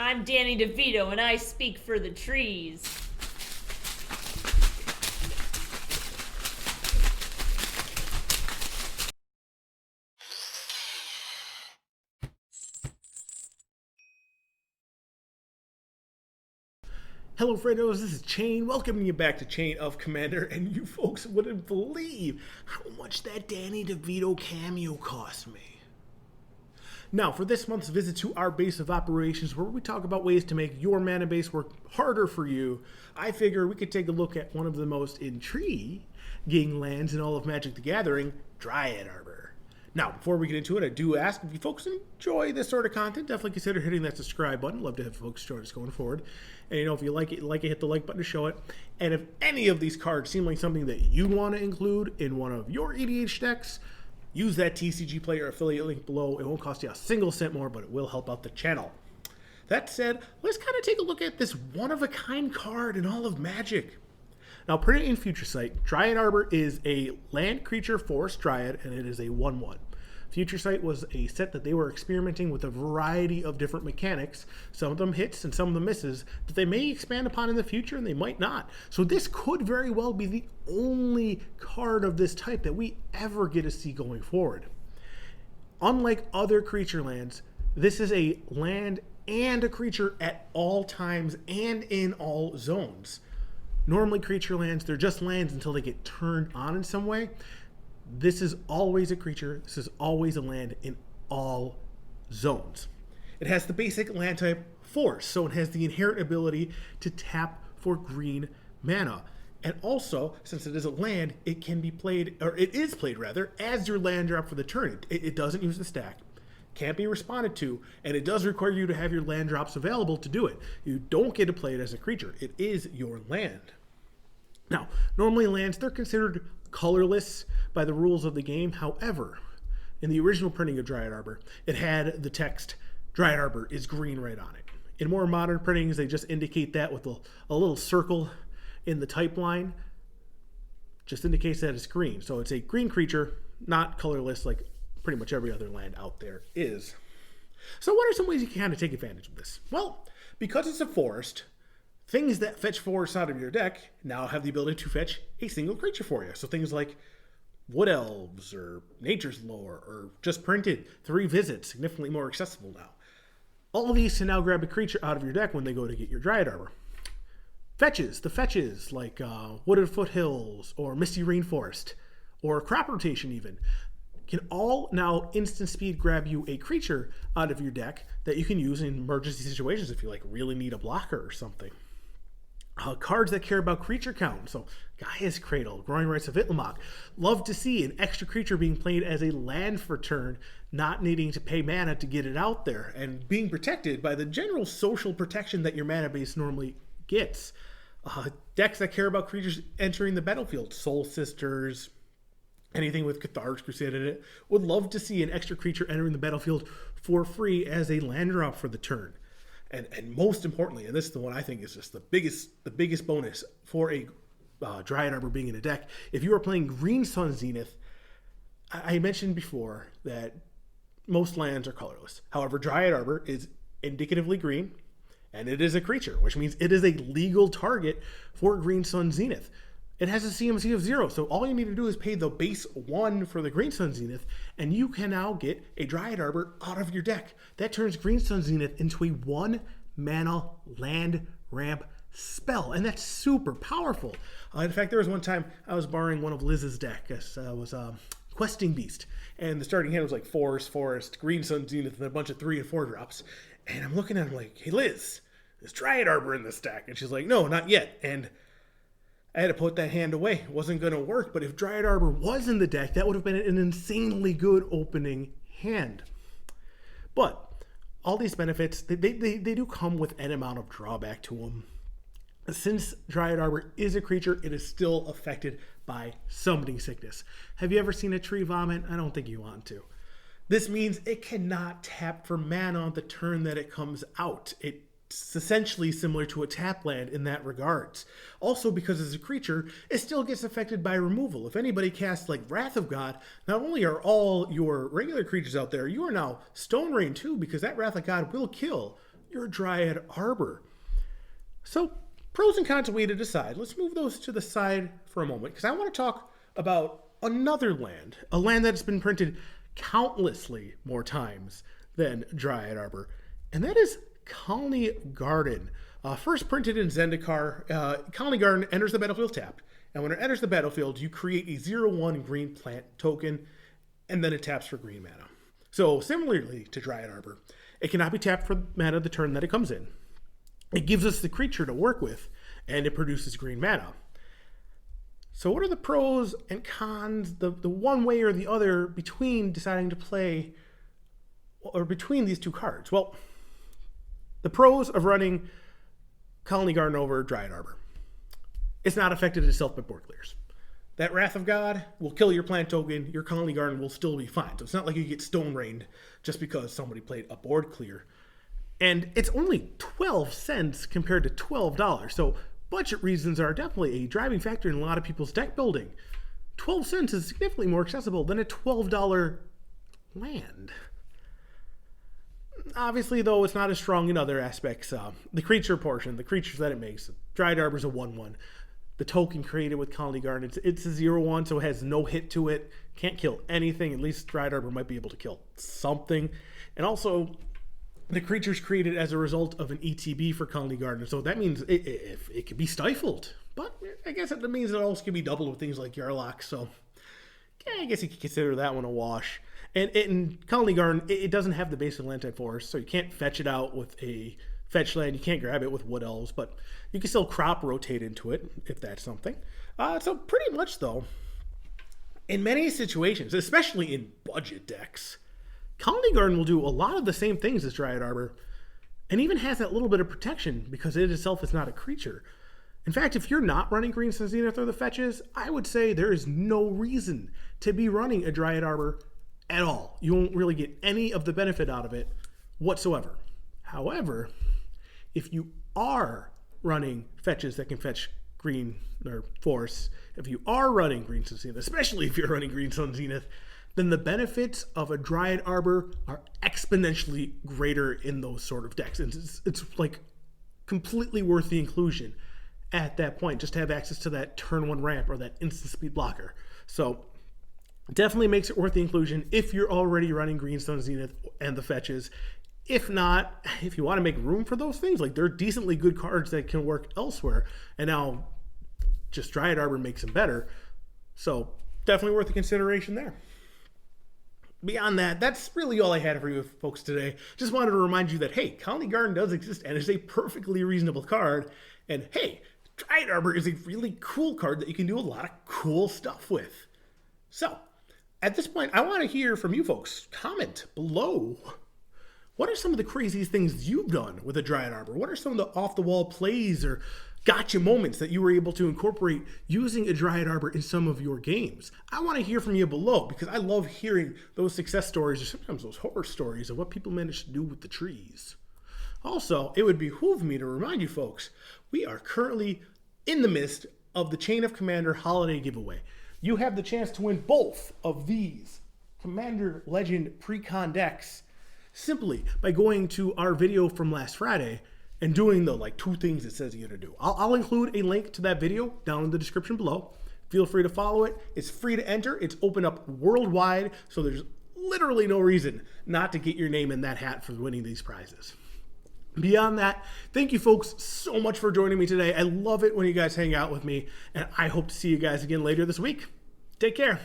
I'm Danny DeVito, and I speak for the trees. Hello Fredos, this is Chain, welcoming you back to Chain of Commander, and you folks wouldn't believe how much that Danny DeVito cameo cost me. Now, for this month's visit to our base of operations, where we talk about ways to make your mana base work harder for you, I figure we could take a look at one of the most intriguing lands in all of Magic the Gathering, Dryad Arbor. Now, before we get into it, I do ask if you folks enjoy this sort of content, definitely consider hitting that subscribe button. Love to have folks join us going forward. And if you like it, hit the like button to show it. And if any of these cards seem like something that you want to include in one of your EDH decks, use that TCG Player affiliate link below. It won't cost you a single cent more, but it will help out the channel. That said, let's kind of take a look at this one-of-a-kind card in all of Magic. Now, printed in Future Sight, Dryad Arbor is a land creature forest dryad, and it is a 1/1. Future Sight was a set that they were experimenting with a variety of different mechanics, some of them hits and some of them misses, that they may expand upon in the future and they might not. So this could very well be the only card of this type that we ever get to see going forward. Unlike other creature lands, this is a land and a creature at all times and in all zones. Normally creature lands, they're just lands until they get turned on in some way. This is always a creature. This is always a land in all zones. It has the basic land type Force, so it has the inherent ability to tap for green mana. And also, since it is a land, it can be played, or it is played rather, as your land drop for the turn. It doesn't use the stack, can't be responded to, and it does require you to have your land drops available to do it. You don't get to play it as a creature. It is your land. Now, normally lands, they're considered colorless by the rules of the game. However, in the original printing of Dryad Arbor, it had the text, Dryad Arbor is green right on it. In more modern printings, they just indicate that with a little circle in the type line. Just indicates that it's green. So it's a green creature, not colorless like pretty much every other land out there is. So what are some ways you can kind of take advantage of this? Well, because it's a forest, things that fetch forests out of your deck now have the ability to fetch a single creature for you. So things like Wood Elves or Nature's Lore or just printed 3 visits, significantly more accessible now. All of these can now grab a creature out of your deck when they go to get your Dryad Arbor. Fetches, the fetches like Wooded Foothills or Misty Rainforest or Crop Rotation even, can all now instant speed grab you a creature out of your deck that you can use in emergency situations if you like really need a blocker or something. Cards that care about creature count, so Gaia's Cradle, Growing Rights of Itlimoc. Love to see an extra creature being played as a land for turn, not needing to pay mana to get it out there, and being protected by the general social protection that your mana base normally gets. Decks that care about creatures entering the battlefield, Soul Sisters, anything with Cathar's Crusade in it, would love to see an extra creature entering the battlefield for free as a land drop for the turn. And most importantly, and this is the one I think is just the biggest bonus for a Dryad Arbor being in a deck, if you are playing Green Sun Zenith, I mentioned before that most lands are colorless. However, Dryad Arbor is indicatively green, and it is a creature, which means it is a legal target for Green Sun Zenith. It has a CMC of 0, so all you need to do is pay the base 1 for the Green Sun Zenith, and you can now get a Dryad Arbor out of your deck. That turns Green Sun Zenith into a 1-mana land ramp spell, and that's super powerful. In fact, there was one time I was borrowing one of Liz's deck. It was Questing Beast, and the starting hand was like Forest, Green Sun Zenith, and a bunch of 3 and 4 drops. And I'm looking at him like, hey Liz, there's Dryad Arbor in this deck. And she's like, no, not yet. And I had to put that hand away. It wasn't going to work. But if Dryad Arbor was in the deck, that would have been an insanely good opening hand. But all these benefits, they do come with an amount of drawback to them. Since Dryad Arbor is a creature, it is still affected by summoning sickness. Have you ever seen a tree vomit? I don't think you want to. This means it cannot tap for mana on the turn that it comes out. It's essentially similar to a tap land in that regards. Also, because as a creature, it still gets affected by removal. If anybody casts like Wrath of God, not only are all your regular creatures out there, you are now Stone Rain too, because that Wrath of God will kill your Dryad Arbor. So, pros and cons away to decide. Let's move those to the side for a moment because I want to talk about another land, a land that's been printed countlessly more times than Dryad Arbor, and that is Colony Garden. First printed in Zendikar, Colony Garden enters the battlefield tapped, and when it enters the battlefield, you create a 0/1 green plant token, and then it taps for green mana. So similarly to Dryad Arbor, it cannot be tapped for mana the turn that it comes in. It gives us the creature to work with, and it produces green mana. So what are the pros and cons, the one way or the other, between deciding to play, or between these two cards? Well, the pros of running Colony Garden over Dryad Arbor. It's not affected as self by board clears. That Wrath of God will kill your plant token, your Colony Garden will still be fine. So it's not like you get stone rained just because somebody played a board clear. And it's only 12 cents compared to $12. So budget reasons are definitely a driving factor in a lot of people's deck building. 12 cents is significantly more accessible than a $12 land. Obviously, though, it's not as strong in other aspects. The creature portion, the creatures that it makes. Dryad Arbor is a 1/1. The token created with Colony Garden, it's a 0/1, so it has no hit to it. Can't kill anything. At least Dryad Arbor might be able to kill something. And also, the creature's created as a result of an ETB for Colony Garden, so that means it can be stifled. But I guess that means it also can be doubled with things like Yarlock, so I guess you could consider that one a wash. And in Colony Garden, it doesn't have the basic land type forest, so you can't fetch it out with a fetch land. You can't grab it with Wood Elves, but you can still crop rotate into it if that's something. So pretty much, though, in many situations, especially in budget decks, Colony Garden will do a lot of the same things as Dryad Arbor, and even has that little bit of protection because it itself is not a creature. In fact, if you're not running Green Sun Zenith or the fetches, I would say there is no reason to be running a Dryad Arbor at all. You won't really get any of the benefit out of it whatsoever. However, if you are running fetches that can fetch green or force, if you are running Green Sun Zenith, especially if you're running Green Sun Zenith, then the benefits of a Dryad Arbor are exponentially greater in those sort of decks. And it's like completely worth the inclusion at that point, just to have access to that turn 1 ramp or that instant speed blocker. So definitely makes it worth the inclusion if you're already running Green Sun Zenith and the fetches. If not, if you want to make room for those things, like they're decently good cards that can work elsewhere, and now just Dryad Arbor makes them better. So definitely worth the consideration there. Beyond that, that's really all I had for you folks today. Just wanted to remind you that, hey, Colony Garden does exist and is a perfectly reasonable card. And hey, Dryad Arbor is a really cool card that you can do a lot of cool stuff with. So, at this point, I want to hear from you folks. Comment below. What are some of the craziest things you've done with a Dryad Arbor? What are some of the off-the-wall plays or gotcha moments that you were able to incorporate using a Dryad Arbor in some of your games? I want to hear from you below because I love hearing those success stories or sometimes those horror stories of what people managed to do with the trees. Also, it would behoove me to remind you folks, we are currently in the midst of the Chain of Commander holiday giveaway. You have the chance to win both of these Commander Legend pre-con decks simply by going to our video from last Friday and doing the 2 things it says you got to do. I'll include a link to that video down in the description below. Feel free to follow it. It's free to enter. It's open up worldwide, so there's literally no reason not to get your name in that hat for winning these prizes. Beyond that, thank you folks so much for joining me today. I love it when you guys hang out with me, and I hope to see you guys again later this week. Take care.